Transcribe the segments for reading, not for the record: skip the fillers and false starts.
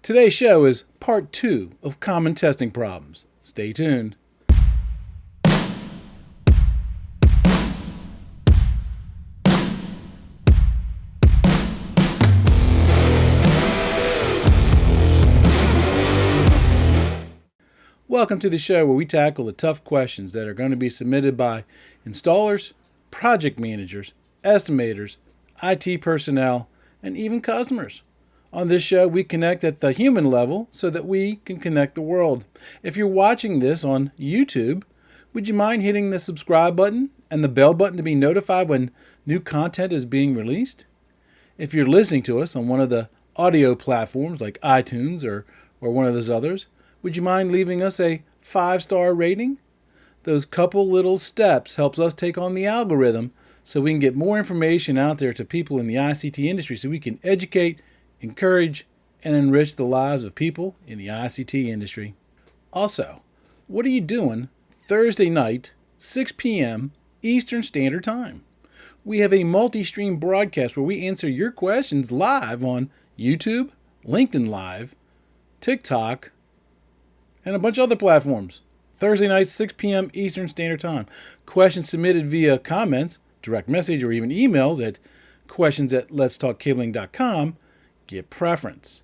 Today's show is part 2 of common testing problems. Stay tuned. Welcome to the show where we tackle the tough questions that are going to be submitted by installers, project managers, estimators, IT personnel, and even customers. On this show, we connect at the human level so that we can connect the world. If you're watching this on YouTube, would you mind hitting the subscribe button and the bell button to be notified when new content is being released? If you're listening to us on one of the audio platforms like iTunes or one of those others, would you mind leaving us a 5-star rating? Those couple little steps helps us take on the algorithm so we can get more information out there to people in the ICT industry so we can educate, encourage, and enrich the lives of people in the ICT industry. Also, what are you doing Thursday night, 6 p.m. Eastern Standard Time? We have a multi-stream broadcast where we answer your questions live on YouTube, LinkedIn Live, TikTok, and a bunch of other platforms. Thursday night, 6 p.m. Eastern Standard Time. Questions submitted via comments, direct message, or even emails at questions@letstalkcabling.com get preference.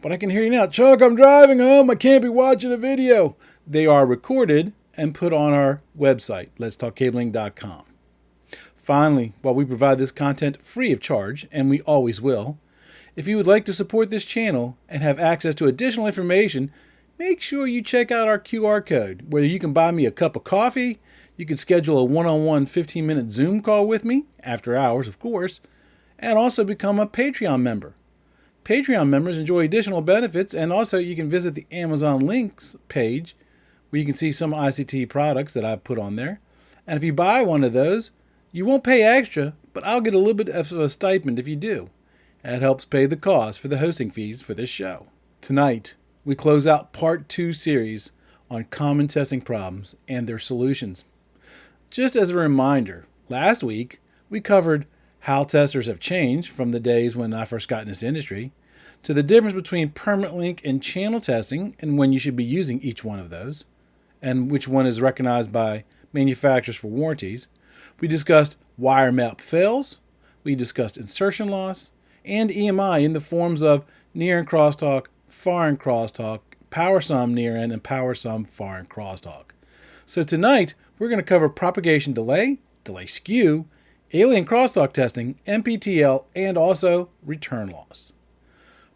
But I can hear you now. Chuck, I'm driving home. I can't be watching a video. They are recorded and put on our website, letstalkcabling.com. Finally, while we provide this content free of charge, and we always will, if you would like to support this channel and have access to additional information, make sure you check out our QR code, where you can buy me a cup of coffee, you can schedule a one-on-one 15-minute Zoom call with me, after hours, of course, and also become a Patreon member. Patreon members enjoy additional benefits, and also you can visit the Amazon links page, where you can see some ICT products that I've put on there. And if you buy one of those, you won't pay extra, but I'll get a little bit of a stipend if you do. That helps pay the cost for the hosting fees for this show. Tonight, we close out part 2 series on common testing problems and their solutions. Just as a reminder, last week we covered how testers have changed from the days when I first got in this industry to the difference between permanent link and channel testing and when you should be using each one of those and which one is recognized by manufacturers for warranties. We discussed wire map fails, we discussed insertion loss, and EMI in the forms of near and crosstalk, far and crosstalk, power sum near end, and power sum far and crosstalk. So tonight, we're going to cover propagation delay, delay skew, alien crosstalk testing, NPTL, and also return loss.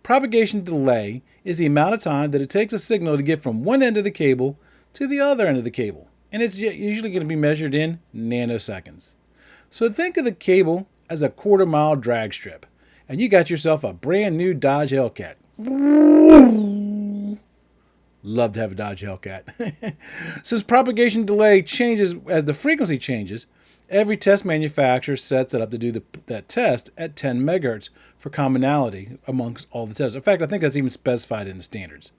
Propagation delay is the amount of time that it takes a signal to get from one end of the cable to the other end of the cable, and it's usually going to be measured in nanoseconds. So think of the cable as a quarter-mile drag strip, and you got yourself a brand new Dodge Hellcat. Love to have a Dodge Hellcat. Since propagation delay changes as the frequency changes, every test manufacturer sets it up to do that test at 10 megahertz for commonality amongst all the tests. In fact, I think that's even specified in the standards.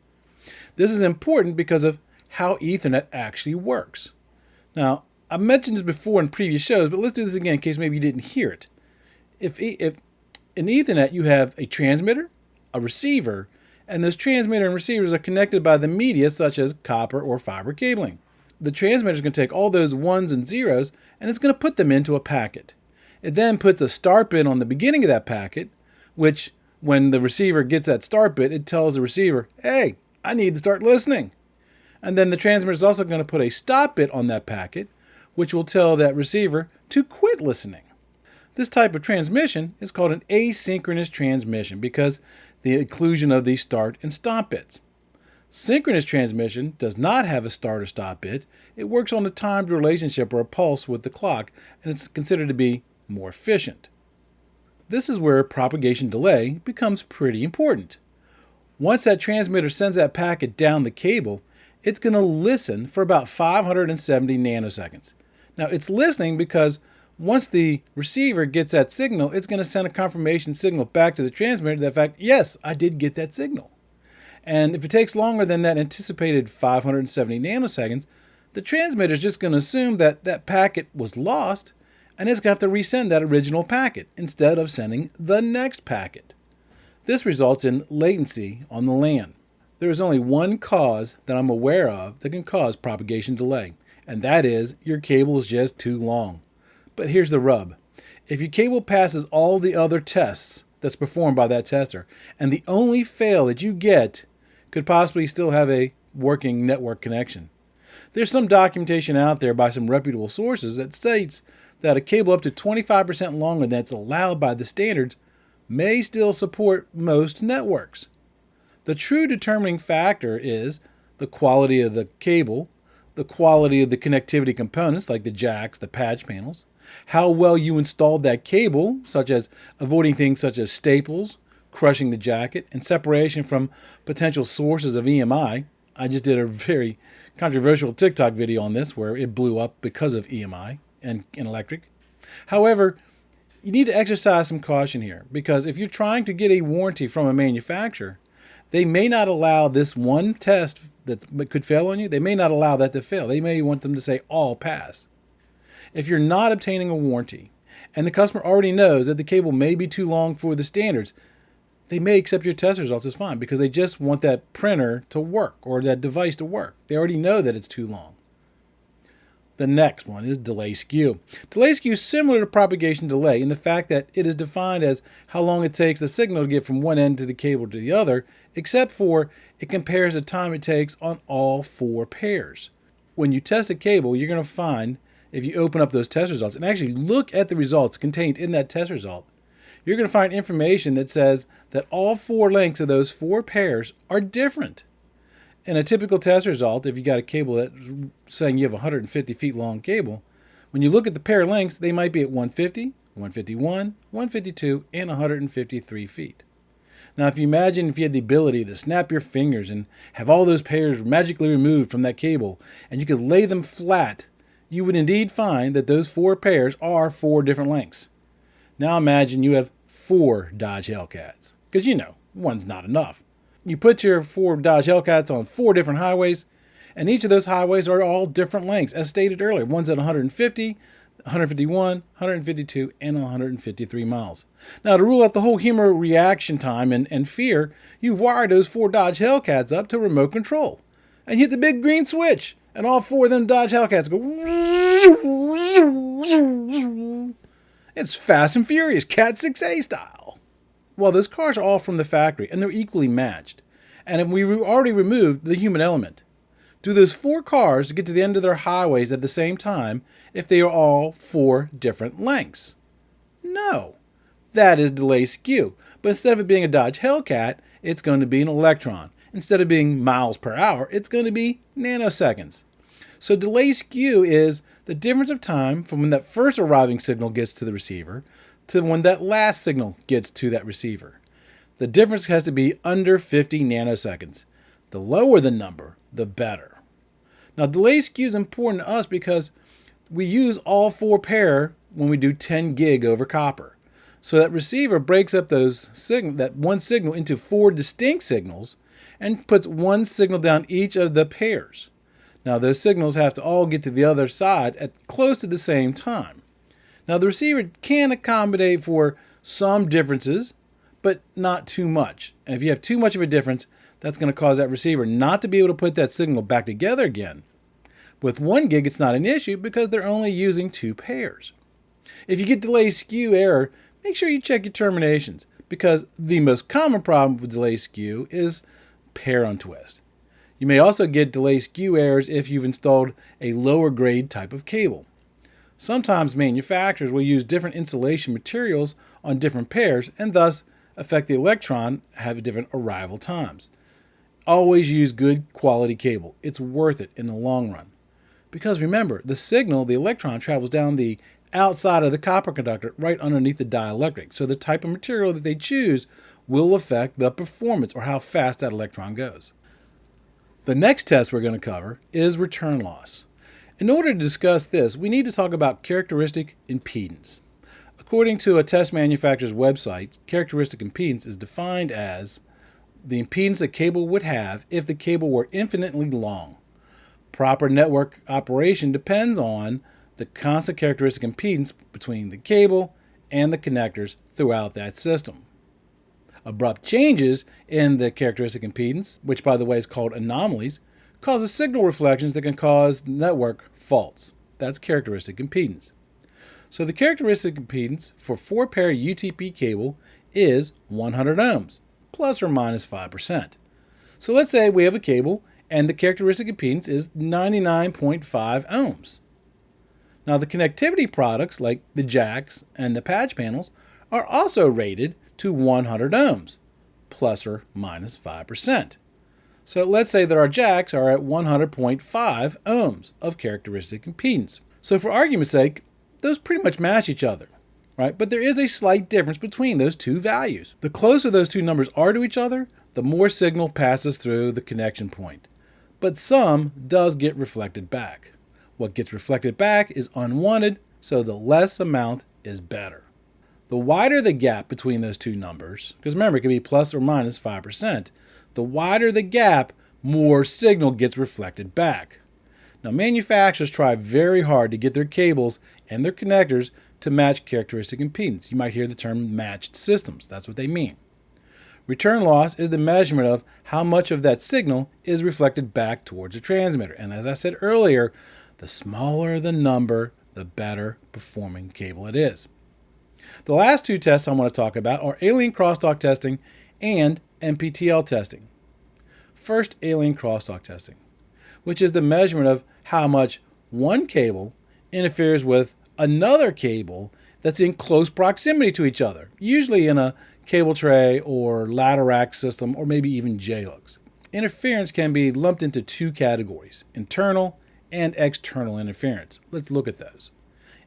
This is important because of how Ethernet actually works. Now, I mentioned this before in previous shows, but let's do this again in case maybe you didn't hear it. If in Ethernet you have a transmitter, a receiver, and those transmitter and receivers are connected by the media such as copper or fiber cabling. The transmitter is going to take all those ones and zeros and it's going to put them into a packet. It then puts a start bit on the beginning of that packet, which when the receiver gets that start bit, it tells the receiver, hey, I need to start listening. And then the transmitter is also going to put a stop bit on that packet, which will tell that receiver to quit listening. This type of transmission is called an asynchronous transmission because the inclusion of these start and stop bits. Synchronous transmission does not have a start or stop bit. It works on a timed relationship or a pulse with the clock, and it's considered to be more efficient. This is where propagation delay becomes pretty important. Once that transmitter sends that packet down the cable, it's going to listen for about 570 nanoseconds. Now, it's listening because once the receiver gets that signal, it's going to send a confirmation signal back to the transmitter that, in fact, yes, I did get that signal. And if it takes longer than that anticipated 570 nanoseconds, the transmitter is just going to assume that that packet was lost, and it's going to have to resend that original packet instead of sending the next packet. This results in latency on the LAN. There is only one cause that I'm aware of that can cause propagation delay, and that is your cable is just too long. But here's the rub. If your cable passes all the other tests that's performed by that tester, and the only fail that you get could possibly still have a working network connection. There's some documentation out there by some reputable sources that states that a cable up to 25% longer than it's allowed by the standards may still support most networks. The true determining factor is the quality of the cable, the quality of the connectivity components like the jacks, the patch panels, how well you installed that cable, such as avoiding things such as staples, crushing the jacket, and separation from potential sources of EMI. I just did a very controversial TikTok video on this where it blew up because of EMI and electric. However, you need to exercise some caution here because if you're trying to get a warranty from a manufacturer, they may not allow this one test that could fail on you. They may not allow that to fail. They may want them to say all pass. If you're not obtaining a warranty and the customer already knows that the cable may be too long for the standards, they may accept your test results as fine because they just want that printer to work or that device to work. They already know that it's too long. The next one is delay skew. Delay skew is similar to propagation delay in the fact that it is defined as how long it takes the signal to get from one end to the cable to the other, except for it compares the time it takes on all four pairs. When you test a cable, you're going to find, if you open up those test results and actually look at the results contained in that test result, you're going to find information that says that all four lengths of those four pairs are different. In a typical test result, if you got a cable that's saying you have a 150 feet long cable, when you look at the pair lengths, they might be at 150, 151, 152, and 153 feet. Now, if you imagine if you had the ability to snap your fingers and have all those pairs magically removed from that cable, and you could lay them flat, you would indeed find that those four pairs are four different lengths. Now imagine you have 4 Dodge Hellcats, because one's not enough. You put your 4 Dodge Hellcats on 4 different highways, and each of those highways are all different lengths, as stated earlier. One's at 150, 151, 152, and 153 miles. Now, to rule out the whole human reaction time and fear, you've wired those 4 Dodge Hellcats up to remote control, and hit the big green switch, and all 4 of them Dodge Hellcats go. It's Fast and Furious, Cat 6A style. Well, those cars are all from the factory, and they're equally matched. And we already removed the human element. Do those 4 cars get to the end of their highways at the same time if they are all 4 different lengths? No. That is delay skew. But instead of it being a Dodge Hellcat, it's going to be an Electron. Instead of being miles per hour, it's going to be nanoseconds. So delay skew is the difference of time from when that first arriving signal gets to the receiver to when that last signal gets to that receiver. The difference has to be under 50 nanoseconds. The lower the number, the better. Now, delay skew is important to us because we use all 4 pair when we do 10 gig over copper. So that receiver breaks up that one signal into 4 distinct signals and puts one signal down each of the pairs. Now, those signals have to all get to the other side at close to the same time. Now, the receiver can accommodate for some differences, but not too much. And if you have too much of a difference, that's going to cause that receiver not to be able to put that signal back together again. With 1 gig, it's not an issue because they're only using 2 pairs. If you get delay skew error, make sure you check your terminations because the most common problem with delay skew is pair untwist. You may also get delay skew errors if you've installed a lower grade type of cable. Sometimes manufacturers will use different insulation materials on different pairs and thus affect the electron have different arrival times. Always use good quality cable. It's worth it in the long run. Because remember, the signal, the electron, travels down the outside of the copper conductor right underneath the dielectric. So the type of material that they choose will affect the performance or how fast that electron goes. The next test we're going to cover is return loss. In order to discuss this, we need to talk about characteristic impedance. According to a test manufacturer's website, characteristic impedance is defined as the impedance a cable would have if the cable were infinitely long. Proper network operation depends on the constant characteristic impedance between the cable and the connectors throughout that system. Abrupt changes in the characteristic impedance, which by the way is called anomalies, causes signal reflections that can cause network faults. That's characteristic impedance. So the characteristic impedance for 4-pair UTP cable is 100 ohms, plus or minus 5%. So let's say we have a cable and the characteristic impedance is 99.5 ohms. Now the connectivity products like the jacks and the patch panels are also rated to 100 ohms, plus or minus 5%. So let's say that our jacks are at 100.5 ohms of characteristic impedance. So for argument's sake, those pretty much match each other, right? But there is a slight difference between those two values. The closer those two numbers are to each other, the more signal passes through the connection point. But some does get reflected back. What gets reflected back is unwanted, so the less amount is better. The wider the gap between those two numbers, because remember it can be plus or minus 5%, the wider the gap, more signal gets reflected back. Now manufacturers try very hard to get their cables and their connectors to match characteristic impedance. You might hear the term matched systems. That's what they mean. Return loss is the measurement of how much of that signal is reflected back towards the transmitter. And as I said earlier, the smaller the number, the better performing cable it is. The last two tests I want to talk about are alien crosstalk testing and NPTL testing. First, alien crosstalk testing, which is the measurement of how much one cable interferes with another cable that's in close proximity to each other, usually in a cable tray or ladder rack system or maybe even J-hooks. Interference can be lumped into two categories, internal and external interference. Let's look at those.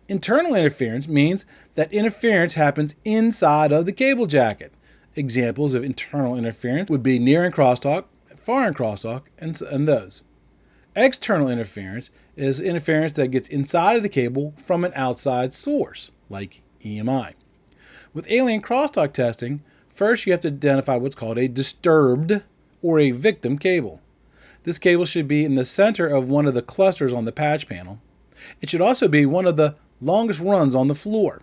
Internal interference means that interference happens inside of the cable jacket. Examples of internal interference would be near in crosstalk, far in crosstalk, and those. External interference is interference that gets inside of the cable from an outside source, like EMI. With alien crosstalk testing, first you have to identify what's called a disturbed or a victim cable. This cable should be in the center of one of the clusters on the patch panel. It should also be one of the longest runs on the floor.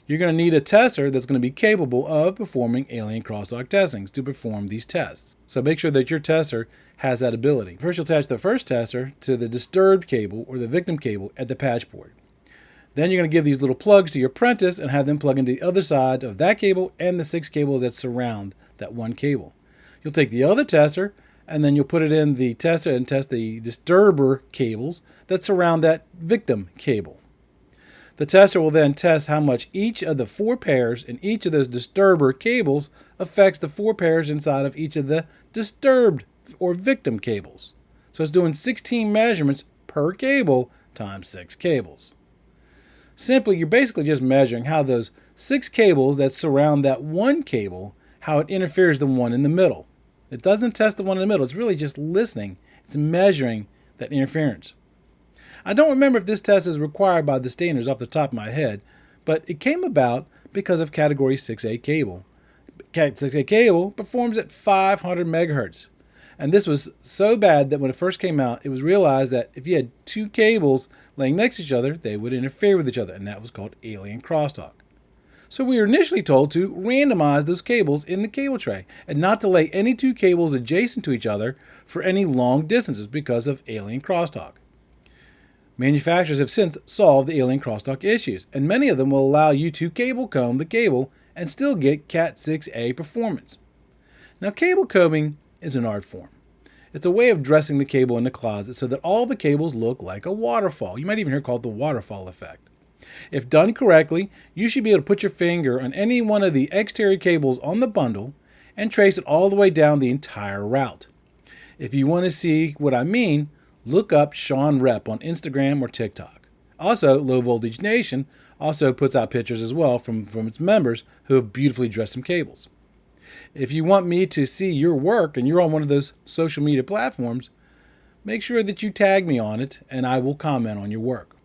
You're going to need a tester that's going to be capable of performing alien crosstalk testings to perform these tests. So make sure that your tester has that ability. First, you'll attach the first tester to the disturbed cable or the victim cable at the patch port. Then you're going to give these little plugs to your apprentice and have them plug into the other side of that cable and the 6 cables that surround that one cable. You'll take the other tester and then you'll put it in the tester and test the disturber cables that surround that victim cable. The tester will then test how much each of the 4 pairs in each of those disturber cables affects the 4 pairs inside of each of the disturbed or victim cables. So it's doing 16 measurements per cable times 6 cables. Simply, you're basically just measuring how those 6 cables that surround that one cable, how it interferes the one in the middle. It doesn't test the one in the middle. It's really just listening. It's measuring that interference. I don't remember if this test is required by the standards off the top of my head, but it came about because of Category 6A cable. Cat 6A cable performs at 500 megahertz. And this was so bad that when it first came out, it was realized that if you had 2 cables laying next to each other, they would interfere with each other, and that was called alien crosstalk. So we were initially told to randomize those cables in the cable tray and not to lay any 2 cables adjacent to each other for any long distances because of alien crosstalk. Manufacturers have since solved the alien crosstalk issues, and many of them will allow you to cable comb the cable and still get Cat 6A performance. Now, cable combing is an art form. It's a way of dressing the cable in the closet so that all the cables look like a waterfall. You might even hear it called the waterfall effect. If done correctly, you should be able to put your finger on any one of the exterior cables on the bundle and trace it all the way down the entire route. If you want to see what I mean, look up Sean Rep on Instagram or TikTok. Also, Low Voltage Nation also puts out pictures as well from its members who have beautifully dressed some cables. If you want me to see your work and you're on one of those social media platforms, make sure that you tag me on it and I will comment on your work.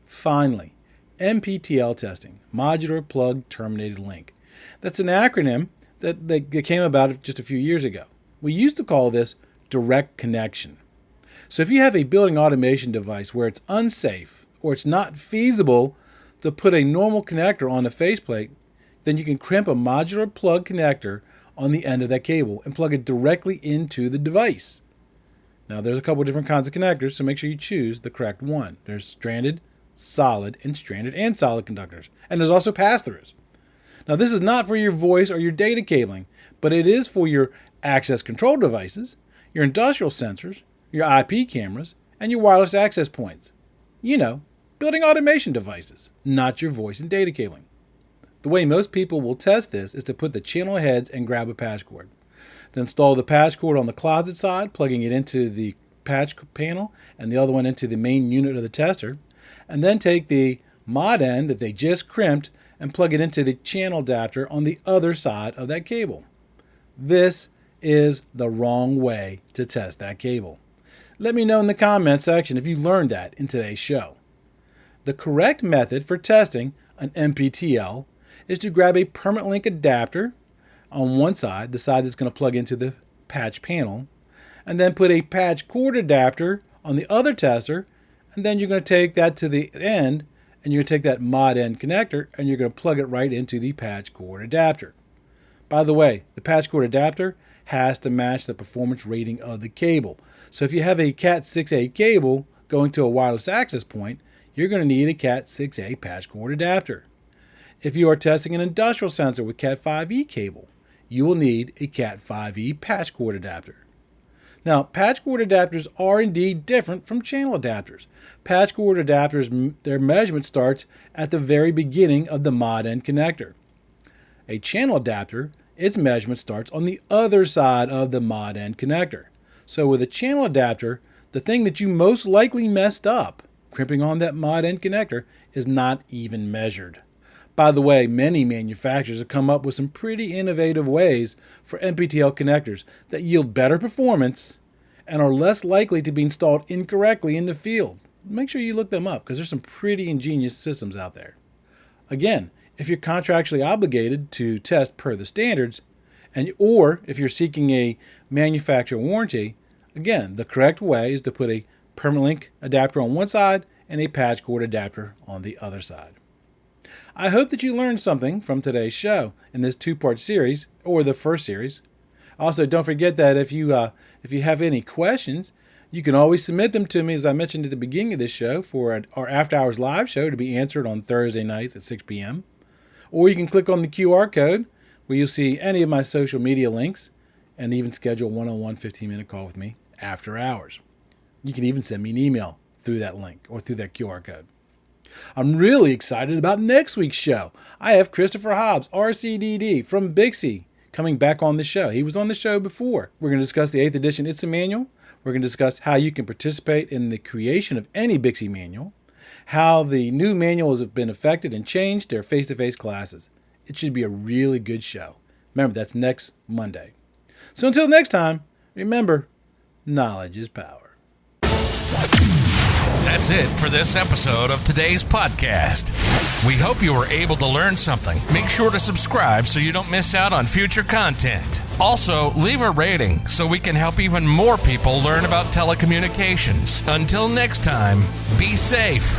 Finally, NPTL testing, Modular Plug Terminated Link. That's an acronym that came about just a few years ago. We used to call this direct connection. So if you have a building automation device where it's unsafe or it's not feasible to put a normal connector on the faceplate, then you can crimp a modular plug connector on the end of that cable and plug it directly into the device. Now, there's a couple different kinds of connectors, so make sure you choose the correct one. There's stranded, solid, and stranded and solid conductors. And there's also pass-throughs. Now, this is not for your voice or your data cabling, but it is for your access control devices, your industrial sensors, your IP cameras, and your wireless access points. You know, building automation devices, not your voice and data cabling. The way most people will test this is to put the channel heads and grab a patch cord. Then install the patch cord on the closet side, plugging it into the patch panel and the other one into the main unit of the tester. And then take the mod end that they just crimped and plug it into the channel adapter on the other side of that cable. This is the wrong way to test that cable. Let me know in the comment section if you learned that in today's show. The correct method for testing an MPTL is to grab a PermanentLink adapter on one side, the side that's going to plug into the patch panel, and then put a patch cord adapter on the other tester, and then you're going to take that to the end, and you're going to take that mod end connector, and you're going to plug it right into the patch cord adapter. By the way, the patch cord adapter has to match the performance rating of the cable. So if you have a Cat 6A cable going to a wireless access point, you're going to need a Cat 6A patch cord adapter. If you are testing an industrial sensor with Cat 5e cable, you will need a Cat 5e patch cord adapter. Now, patch cord adapters are indeed different from channel adapters. Patch cord adapters, their measurement starts at the very beginning of the mod end connector. A channel adapter, its measurement starts on the other side of the mod end connector. So with a channel adapter, the thing that you most likely messed up, crimping on that mod end connector, is not even measured. By the way, many manufacturers have come up with some pretty innovative ways for MPTL connectors that yield better performance and are less likely to be installed incorrectly in the field. Make sure you look them up because there's some pretty ingenious systems out there. Again, if you're contractually obligated to test per the standards, or if you're seeking a manufacturer warranty, again, the correct way is to put a PermanentLink adapter on one side and a patch cord adapter on the other side. I hope that you learned something from today's show in this two-part series, or the first series. Also, don't forget that if you have any questions, you can always submit them to me, as I mentioned at the beginning of this show, for our After Hours live show to be answered on Thursday nights at 6 p.m. Or you can click on the QR code where you'll see any of my social media links and even schedule a one-on-one 15-minute call with me after hours. You can even send me an email through that link or through that QR code. I'm really excited about next week's show. I have Christopher Hobbs, RCDD from Bixie, coming back on the show. He was on the show before. We're going to discuss the 8th edition ITSA manual. We're going to discuss how you can participate in the creation of any Bixie manual, how the new manuals have been affected and changed their face-to-face classes. It should be a really good show. Remember, that's next Monday. So until next time, remember, knowledge is power. That's it for this episode of today's podcast. We hope you were able to learn something. Make sure to subscribe so you don't miss out on future content. Also, leave a rating so we can help even more people learn about telecommunications. Until next time, be safe.